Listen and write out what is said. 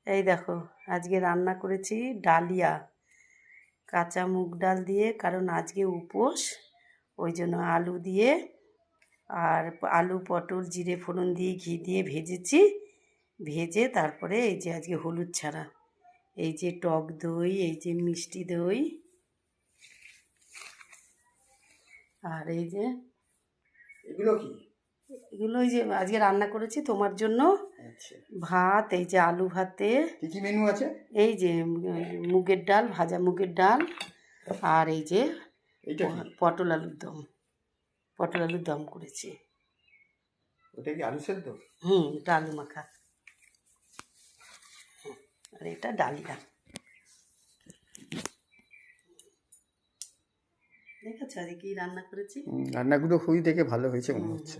এই দেখো আজকে রান্না করেছি ডালিয়া কাঁচা মুগ ডাল দিয়ে, কারণ আজকে উপোস, ওই জন্য আলু দিয়ে আর আলু পটল জিরে ফোড়ন দিয়ে ঘি দিয়ে ভেজেছি। ভেজে তারপরে এই যে আজকে হলুদ ছাড়া, এই যে টক দই, এই যে মিষ্টি দই, আর এই যে এগুলো কি? এগুলো ওই যে আজকে রান্না করেছি তোমার জন্য। আচ্ছা, ভাত, এই যে আলু ভাতে, কি কি মেনু আছে? এই যে মুগের ডাল, ভাজা মুগের ডাল, আর এই যে এইটা কি? পটল আলুর দম, পটল আলুর দম করেছি। ওটা কি আলু সেদ্ধ? এটা আলু মাখা। আর এটা ডালিয়া। দেখেছো আজকে কি রান্না করেছি? রান্নাগুলো খুবই দেখে ভালো হয়েছে মনে হচ্ছে।